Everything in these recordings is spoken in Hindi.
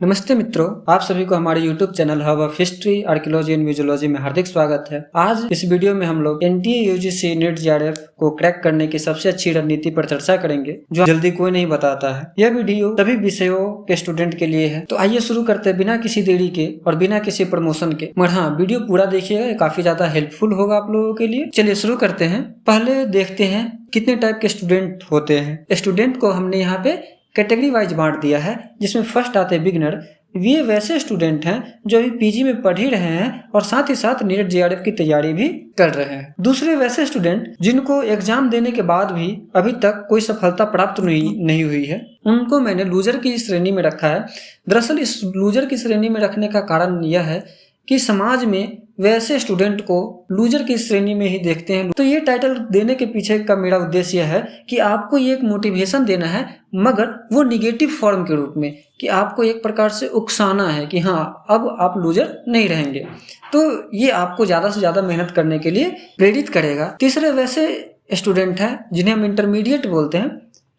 नमस्ते मित्रों, आप सभी को हमारे YouTube channel hub of history, archaeology and museology में हार्दिक स्वागत है। आज इस वीडियो में हम लोग एनटीए यूजीसी नीट जेआरएफ को क्रैक करने की सबसे अच्छी रणनीति पर चर्चा करेंगे, जो जल्दी कोई नहीं बताता है। यह वीडियो सभी विषयों के स्टूडेंट के लिए है। तो आइए शुरू करते हैं बिना किसी देरी के और बिना किसी प्रमोशन के। मगर हाँ, वीडियो पूरा देखिएगा, काफी ज्यादा हेल्पफुल होगा आप लोगों के लिए। चलिए शुरू करते हैं। पहले देखते हैं कितने टाइप के स्टूडेंट होते हैं। स्टूडेंट को हमने यहाँ पे कैटेगरी वाइज बांट दिया है, जिसमें फर्स्ट आते हैं बिगिनर। ये वैसे स्टूडेंट हैं जो अभी पीजी में पढ़ ही रहे हैं और साथ ही साथ नीट जेआरएफ की तैयारी भी कर रहे हैं। दूसरे वैसे स्टूडेंट जिनको एग्जाम देने के बाद भी अभी तक कोई सफलता प्राप्त नहीं हुई है, उनको मैंने लूजर की श्रेणी में रखा है। दरअसल इस लूजर की श्रेणी में रखने का कारण यह है कि समाज में वैसे स्टूडेंट को लूजर की श्रेणी में ही देखते हैं। तो ये टाइटल देने के पीछे का मेरा उद्देश्य यह है कि आपको ये एक मोटिवेशन देना है, मगर वो निगेटिव फॉर्म के रूप में, कि आपको एक प्रकार से उकसाना है कि हाँ, अब आप लूजर नहीं रहेंगे। तो ये आपको ज़्यादा से ज़्यादा मेहनत करने के लिए प्रेरित करेगा। तीसरे वैसे स्टूडेंट हैं जिन्हें हम इंटरमीडिएट बोलते हैं,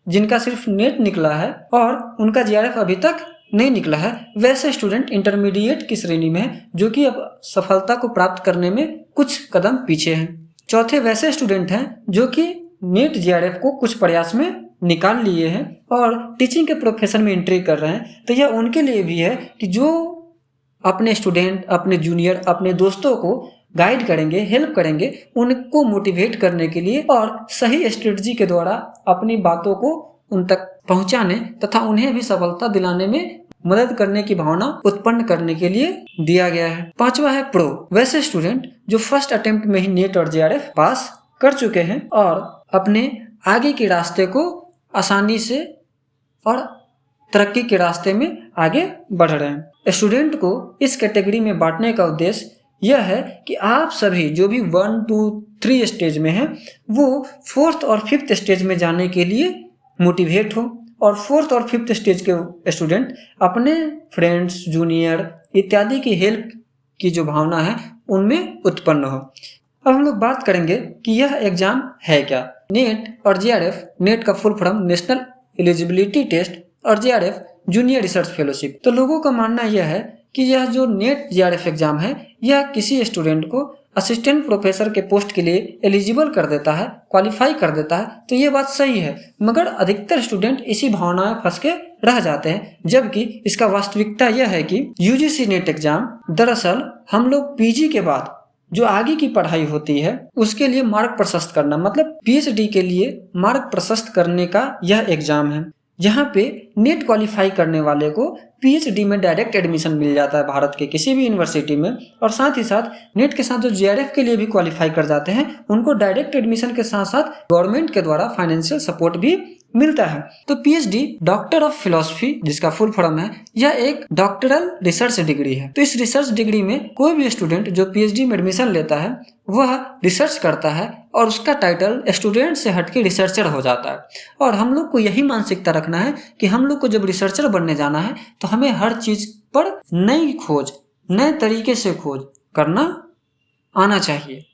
जिनका सिर्फ नेट निकला है और उनका जेआरएफ अभी तक नहीं निकला है। वैसे स्टूडेंट इंटरमीडिएट की श्रेणी में है, जो कि अब सफलता को प्राप्त करने में कुछ कदम पीछे हैं। चौथे वैसे स्टूडेंट हैं जो कि नीट जेआरएफ को कुछ प्रयास में निकाल लिए हैं और टीचिंग के प्रोफेशन में एंट्री कर रहे हैं। तो यह उनके लिए भी है कि जो अपने स्टूडेंट, अपने जूनियर, अपने दोस्तों को गाइड करेंगे, हेल्प करेंगे, उनको मोटिवेट करने के लिए और सही स्ट्रेटजी के द्वारा अपनी बातों को उन तक पहुंचाने तथा उन्हें भी सफलता दिलाने में मदद करने की भावना उत्पन्न करने के लिए दिया गया है। पांचवा है प्रो। वैसे स्टूडेंट जो फर्स्ट अटेम्प्ट में ही नेट और जेआरएफ पास कर चुके हैं और अपने आगे के रास्ते को आसानी से और तरक्की के रास्ते में आगे बढ़ रहे हैं। स्टूडेंट को इस कैटेगरी में बांटने का उद्देश्य यह है कि आप सभी जो भी 1, 2, 3 स्टेज में हैं, वो 4th और 5th स्टेज में जाने के लिए मोटिवेट हो और 4th और 5th स्टेज के स्टूडेंट अपने फ्रेंड्स, जूनियर इत्यादि की हेल्प की जो भावना है उनमें उत्पन्न हो। अब हम लोग बात करेंगे कि यह एग्जाम है क्या। नेट और जेआरएफ, नेट का full form national eligibility test और जेआरएफ जूनियर रिसर्च फेलोशिप। तो लोगों का मानना यह है कि यह जो नेट जेआरएफ एग्जाम है, यह किसी स्टूडेंट को असिस्टेंट प्रोफेसर के पोस्ट के लिए एलिजिबल कर देता है, क्वालिफाई कर देता है। तो ये बात सही है, मगर अधिकतर स्टूडेंट इसी भावना में फंस के रह जाते हैं, जबकि इसका वास्तविकता यह है कि यूजीसी नेट एग्जाम दरअसल हम लोग पीजी के बाद जो आगे की पढ़ाई होती है उसके लिए मार्ग प्रशस्त करना, मतलब पीएचडी के लिए मार्ग प्रशस्त करने का यह एग्जाम है, जहाँ पे नेट क्वालिफाई करने वाले को पीएचडी में डायरेक्ट एडमिशन मिल जाता है भारत के किसी भी यूनिवर्सिटी में। और साथ ही साथ नेट के साथ जो जेआरएफ के लिए भी क्वालिफाई कर जाते हैं, उनको डायरेक्ट एडमिशन के साथ साथ गवर्नमेंट के द्वारा फाइनेंशियल सपोर्ट भी मिलता है। तो पीएचडी डॉक्टर ऑफ फिलॉसफी, जिसका फुल फॉर्म है, यह एक डॉक्टरल रिसर्च डिग्री है। तो इस रिसर्च डिग्री में कोई भी स्टूडेंट जो पीएचडी में एडमिशन लेता है वह रिसर्च करता है और उसका टाइटल स्टूडेंट से हटके रिसर्चर हो जाता है। और हम लोग को यही मानसिकता रखना है कि हम लोग को जब रिसर्चर बनने जाना है तो हमें हर चीज पर नई खोज, नए तरीके से खोज करना आना चाहिए।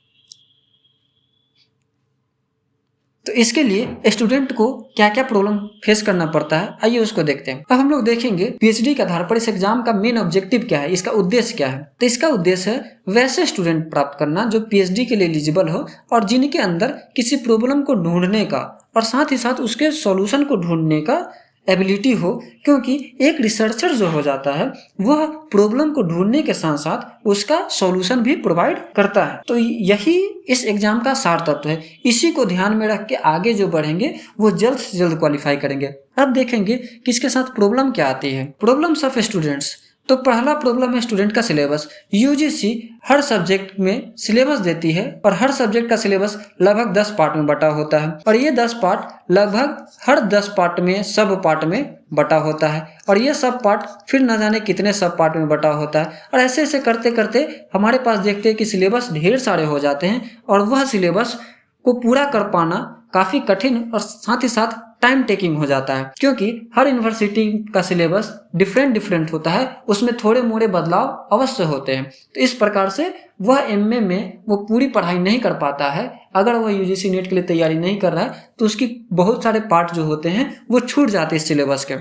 तो इसके लिए स्टूडेंट को क्या क्या प्रॉब्लम फेस करना पड़ता है, आइए उसको देखते हैं। अब हम लोग देखेंगे पीएचडी के आधार पर इस एग्जाम का मेन ऑब्जेक्टिव क्या है, इसका उद्देश्य क्या है। तो इसका उद्देश्य है वैसे स्टूडेंट प्राप्त करना जो पीएचडी के लिए एलिजिबल हो और जिनके अंदर किसी प्रॉब्लम को ढूंढने का और साथ ही साथ उसके सॉल्यूशन को ढूंढने का एबिलिटी हो। क्योंकि एक रिसर्चर जो हो जाता है वह प्रॉब्लम को ढूंढने के साथ साथ उसका सॉल्यूशन भी प्रोवाइड करता है। तो यही इस एग्जाम का सार तत्व है। इसी को ध्यान में रख के आगे जो बढ़ेंगे वो जल्द से जल्द क्वालिफाई करेंगे। अब देखेंगे कि इसके साथ प्रॉब्लम क्या आती है। Problems of students. तो पहला प्रॉब्लम है स्टूडेंट का सिलेबस। यूजीसी हर सब्जेक्ट में सिलेबस देती है और हर सब्जेक्ट का सिलेबस लगभग 10 पार्ट में बटा होता है और ये 10 पार्ट लगभग हर 10 पार्ट में सब पार्ट में बटा होता है और ये सब पार्ट फिर न जाने कितने सब पार्ट में बटा होता है। और ऐसे ऐसे करते करते हमारे पास देखते हैं कि सिलेबस ढेर सारे हो जाते हैं और वह सिलेबस को पूरा कर पाना काफी कठिन और साथ ही साथ टाइम टेकिंग हो जाता है, क्योंकि हर यूनिवर्सिटी का सिलेबस डिफरेंट होता है, उसमें थोड़े मोड़े बदलाव अवश्य होते हैं। तो इस प्रकार से वह एमए में वो पूरी पढ़ाई नहीं कर पाता है। अगर वह यूजीसी नेट के लिए तैयारी नहीं कर रहा है तो उसकी बहुत सारे पार्ट जो होते हैं वो छूट जाते हैं इस सिलेबस के।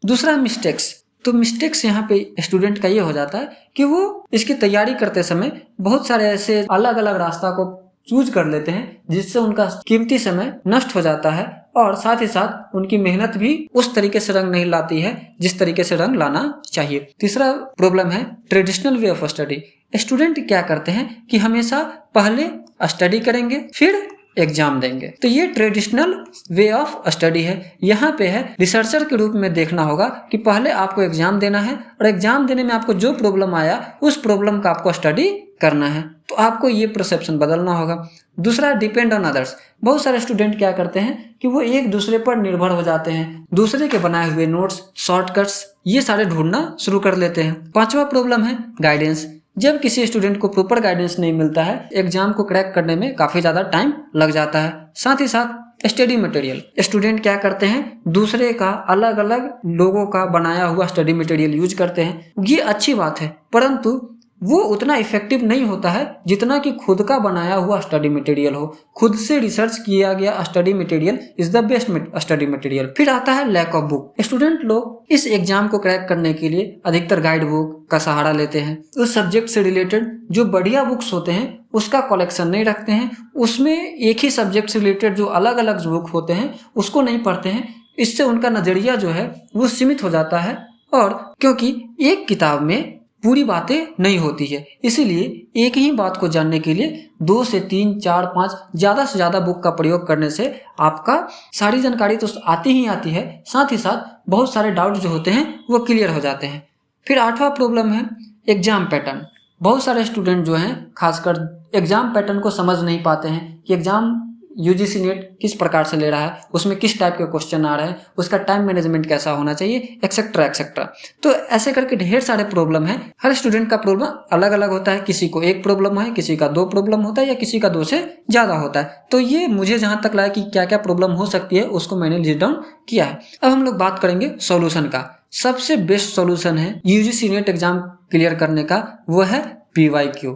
दूसरा मिस्टेक्स। तो मिस्टेक्स यहाँ पे स्टूडेंट का ये हो जाता है कि वो इसकी तैयारी करते समय बहुत सारे ऐसे अलग अलग रास्ता को चूज कर लेते हैं, जिससे उनका कीमती समय नष्ट हो जाता है और साथ ही साथ उनकी मेहनत भी उस तरीके से रंग नहीं लाती है जिस तरीके से रंग लाना चाहिए। तीसरा प्रॉब्लम है traditional way of study. Student क्या करते हैं कि हमेशा पहले स्टडी करेंगे फिर एग्जाम देंगे, तो ये ट्रेडिशनल वे ऑफ स्टडी है। यहाँ पे है रिसर्चर के रूप में देखना होगा कि पहले आपको एग्जाम देना है और एग्जाम देने में आपको जो प्रॉब्लम आया उस प्रॉब्लम का आपको स्टडी करना है, तो आपको ये परसेप्शन बदलना होगा। दूसरा डिपेंड ऑन अदर्स। बहुत सारे स्टूडेंट क्या करते हैं कि वो एक दूसरे पर निर्भर हो जाते हैं, दूसरे के बनाए हुए नोट्स, शॉर्टकट्स ये सारे ढूंढना शुरू कर लेते हैं। पांचवा प्रॉब्लम है गाइडेंस। जब किसी स्टूडेंट को प्रॉपर गाइडेंस नहीं मिलता है, एग्जाम को क्रैक करने में काफी ज्यादा टाइम लग जाता है। साथ ही साथ स्टडी मटेरियल। स्टूडेंट क्या करते हैं, दूसरे का अलग अलग लोगों का बनाया हुआ स्टडी मटेरियल यूज करते हैं। ये अच्छी बात है, परंतु वो उतना इफेक्टिव नहीं होता है जितना कि खुद का बनाया हुआ स्टडी मटेरियल हो। खुद से रिसर्च किया गया study material is the best study material. फिर आता है लैक ऑफ बुक। स्टूडेंट लोग इस एग्जाम को क्रैक करने के लिए अधिकतर गाइड बुक का सहारा लेते हैं। उस सब्जेक्ट से रिलेटेड जो बढ़िया बुक्स होते हैं उसका कलेक्शन नहीं रखते हैं, उसमें एक ही सब्जेक्ट से रिलेटेड जो अलग अलग बुक होते हैं उसको नहीं पढ़ते हैं। इससे उनका नजरिया जो है वो सीमित हो जाता है, और क्योंकि एक किताब में पूरी बातें नहीं होती है, इसीलिए एक ही बात को जानने के लिए 2 से 3, 4, 5 ज़्यादा से ज़्यादा बुक का प्रयोग करने से आपका सारी जानकारी तो आती ही आती है, साथ ही साथ बहुत सारे डाउट जो होते हैं वो क्लियर हो जाते हैं। फिर 8वां प्रॉब्लम है एग्जाम पैटर्न। बहुत सारे स्टूडेंट जो हैं खासकर एग्जाम पैटर्न को समझ नहीं पाते हैं कि एग्जाम यूजीसी नेट किस प्रकार से ले रहा है, उसमें किस टाइप के क्वेश्चन आ रहे हैं, उसका टाइम मैनेजमेंट कैसा होना चाहिए, एक्सेट्रा एक्सेट्रा। तो ऐसे करके ढेर सारे प्रॉब्लम है। हर स्टूडेंट का प्रॉब्लम अलग अलग होता है, किसी को 1 प्रॉब्लम है, किसी का 2 प्रॉब्लम होता है या किसी का 2 से ज़्यादा होता है। तो ये मुझे जहाँ तक लगा कि क्या क्या प्रॉब्लम हो सकती है उसको मैंने लिस्ट डाउन किया है। अब हम लोग बात करेंगे सॉल्यूशन का। सबसे बेस्ट सॉल्यूशन है यूजीसी नेट एग्जाम क्लियर करने का, वो है PYQ।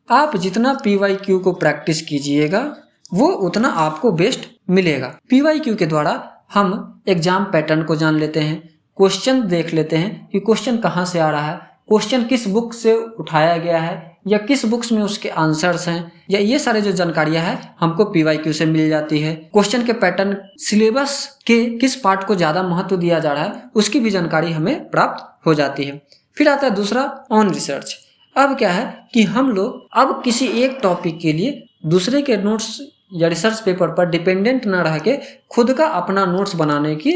आप जितना PYQ को प्रैक्टिस कीजिएगा वो उतना आपको बेस्ट मिलेगा। PYQ के द्वारा हम एग्जाम पैटर्न को जान लेते हैं, क्वेश्चन देख लेते हैं कि क्वेश्चन कहाँ से आ रहा है, क्वेश्चन किस बुक से उठाया गया है या किस बुक्स में उसके आंसर्स हैं, या ये सारे जो जानकारियां हैं हमको PYQ से मिल जाती है। क्वेश्चन के पैटर्न, सिलेबस के किस पार्ट को ज़्यादा महत्व दिया जा रहा है उसकी भी जानकारी हमें प्राप्त हो जाती है। फिर आता है दूसरा ऑन रिसर्च। अब क्या है कि हम लोग अब किसी एक टॉपिक के लिए दूसरे के नोट्स या रिसर्च पेपर पर डिपेंडेंट न रह के खुद का अपना नोट्स बनाने की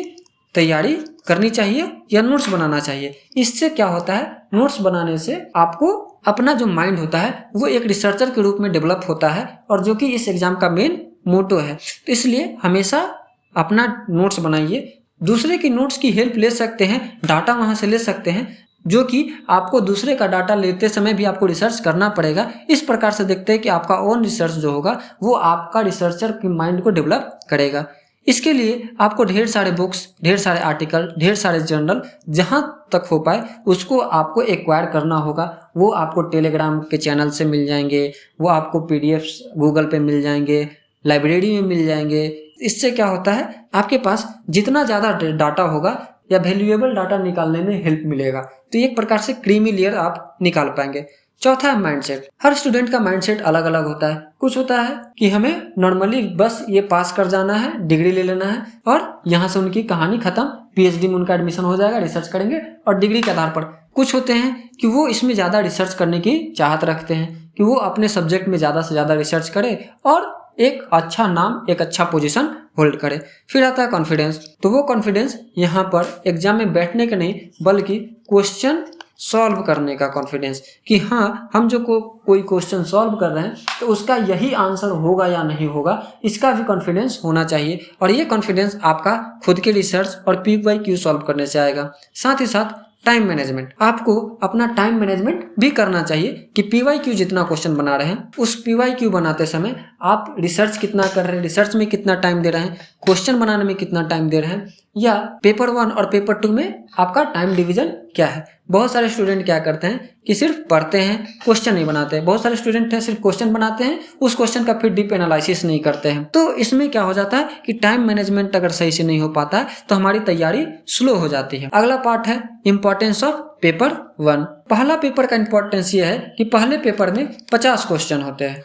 तैयारी करनी चाहिए या नोट्स बनाना चाहिए। इससे क्या होता है, नोट्स बनाने से आपको अपना जो माइंड होता है वो एक रिसर्चर के रूप में डेवलप होता है, और जो कि इस एग्जाम का मेन मोटो है। तो इसलिए हमेशा अपना नोट्स बनाइए। दूसरे की नोट्स की हेल्प ले सकते हैं, डाटा वहां से ले सकते हैं, जो कि आपको दूसरे का डाटा लेते समय भी आपको रिसर्च करना पड़ेगा। इस प्रकार से देखते हैं कि आपका ओन रिसर्च जो होगा वो आपका रिसर्चर के माइंड को डेवलप करेगा। इसके लिए आपको ढेर सारे बुक्स, ढेर सारे आर्टिकल, ढेर सारे जर्नल जहां तक हो पाए उसको आपको एक्वायर करना होगा। वो आपको टेलीग्राम के चैनल से मिल जाएंगे, वो आपको PDF गूगल पे मिल जाएंगे, लाइब्रेरी में मिल जाएंगे। इससे क्या होता है, आपके पास जितना ज़्यादा डाटा होगा या वैल्यूएबल डाटा निकालने में हेल्प मिलेगा। तो एक प्रकार से क्रीमी लेयर आप निकाल पाएंगे। चौथा है माइंडसेट। हर स्टूडेंट का माइंडसेट अलग अलग होता है। कुछ होता है कि हमें नॉर्मली बस ये पास कर जाना है, डिग्री ले लेना है और यहाँ से उनकी कहानी खत्म, PhD में उनका एडमिशन हो जाएगा, रिसर्च करेंगे और डिग्री के आधार पर। कुछ होते हैं कि वो इसमें ज़्यादा रिसर्च करने की चाहत रखते हैं कि वो अपने सब्जेक्ट में ज़्यादा से ज़्यादा रिसर्च करे और एक अच्छा नाम, एक अच्छा पोजीशन होल्ड करे। फिर आता है कॉन्फिडेंस। तो वो कॉन्फिडेंस यहाँ पर एग्जाम में बैठने का नहीं बल्कि क्वेश्चन सॉल्व करने का कॉन्फिडेंस, कि हाँ हम जो कोई क्वेश्चन सॉल्व कर रहे हैं तो उसका यही आंसर होगा या नहीं होगा, इसका भी कॉन्फिडेंस होना चाहिए। और ये कॉन्फिडेंस आपका खुद के रिसर्च और PYQ सॉल्व करने से आएगा। साथ ही साथ टाइम मैनेजमेंट। आपको अपना टाइम मैनेजमेंट भी करना चाहिए कि PYQ जितना क्वेश्चन बना रहे हैं उस PYQ बनाते समय आप रिसर्च कितना कर रहे हैं, रिसर्च में कितना टाइम दे रहे हैं, क्वेश्चन बनाने में कितना टाइम दे रहे हैं, या पेपर 1 और पेपर 2 में आपका टाइम डिवीजन क्या है। बहुत सारे स्टूडेंट क्या करते हैं कि सिर्फ पढ़ते हैं, क्वेश्चन नहीं बनाते हैं। बहुत सारे स्टूडेंट हैं सिर्फ क्वेश्चन बनाते हैं, उस क्वेश्चन का फिर डीप एनालिसिस नहीं करते हैं। तो इसमें क्या हो जाता है कि टाइम मैनेजमेंट अगर सही से नहीं हो पाता है तो हमारी तैयारी स्लो हो जाती है। अगला पार्ट है इंपॉर्टेंस ऑफ पेपर 1। पहला पेपर का इंपॉर्टेंस ये है कि पहले पेपर में 50 क्वेश्चन होते हैं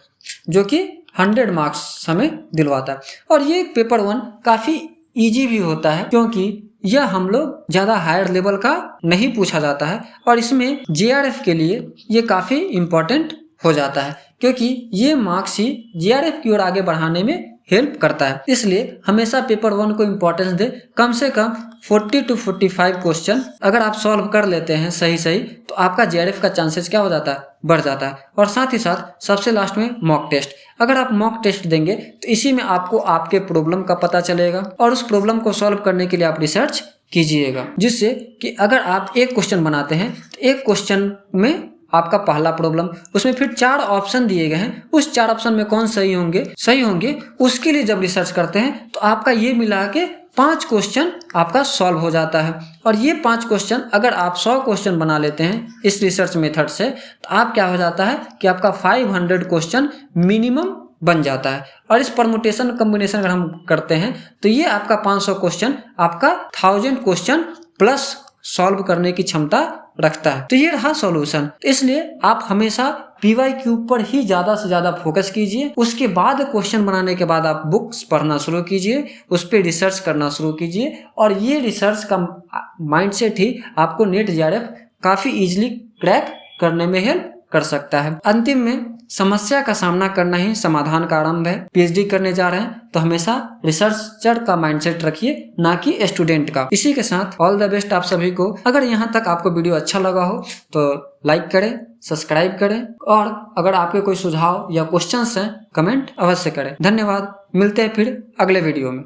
जो कि 100 मार्क्स हमें दिलवाता है। और ये पेपर 1 काफी इजी भी होता है क्योंकि यह हम लोग ज्यादा हायर लेवल का नहीं पूछा जाता है और इसमें जेआरएफ के लिए ये काफी इम्पोर्टेंट हो जाता है क्योंकि ये मार्क्स ही जेआरएफ की ओर आगे बढ़ाने में हेल्प करता है। इसलिए हमेशा पेपर 1 को इम्पोर्टेंस दे। कम से कम 40 to 45 क्वेश्चन अगर आप सॉल्व कर लेते हैं सही तो आपका जेआरएफ का चांसेस क्या हो जाता है, बढ़ जाता है। और साथ ही साथ सबसे लास्ट में मॉक टेस्ट। अगर आप मॉक टेस्ट देंगे तो इसी में आपको आपके प्रॉब्लम का पता चलेगा और उस प्रॉब्लम को सॉल्व करने के लिए आप रिसर्च कीजिएगा, जिससे कि अगर आप एक क्वेश्चन बनाते हैं तो एक क्वेश्चन में आपका पहला प्रॉब्लम, उसमें फिर 4 ऑप्शन दिए गए हैं, उस 4 ऑप्शन में कौन सही होंगे उसके लिए जब रिसर्च करते हैं तो आपका ये मिला के 5 क्वेश्चन आपका सॉल्व हो जाता है। और ये 5 क्वेश्चन अगर आप 100 क्वेश्चन बना लेते हैं इस रिसर्च मेथड से तो आप क्या हो जाता है कि आपका 500 क्वेश्चन मिनिमम बन जाता है। और इस परमुटेशन कॉम्बिनेशन अगर हम करते हैं तो ये आपका 500 क्वेश्चन आपका 1000 क्वेश्चन प्लस सॉल्व करने की क्षमता रखता है। तो ये रहा सॉल्यूशन। इसलिए आप हमेशा PYQ पर ही ज्यादा से ज्यादा फोकस कीजिए। उसके बाद क्वेश्चन बनाने के बाद आप बुक्स पढ़ना शुरू कीजिए, उस पर रिसर्च करना शुरू कीजिए और ये रिसर्च का माइंडसेट ही आपको नेट जेआरएफ काफी इजीली क्रैक करने में हेल्प कर सकता है। अंतिम में समस्या का सामना करना ही समाधान का आरंभ है। पीएचडी करने जा रहे हैं तो हमेशा रिसर्चर का माइंडसेट रखिए, ना कि स्टूडेंट का। इसी के साथ ऑल द बेस्ट आप सभी को। अगर यहाँ तक आपको वीडियो अच्छा लगा हो तो लाइक करें, सब्सक्राइब करें और अगर आपके कोई सुझाव या क्वेश्चंस हैं कमेंट अवश्य करें। धन्यवाद। मिलते हैं फिर अगले वीडियो में।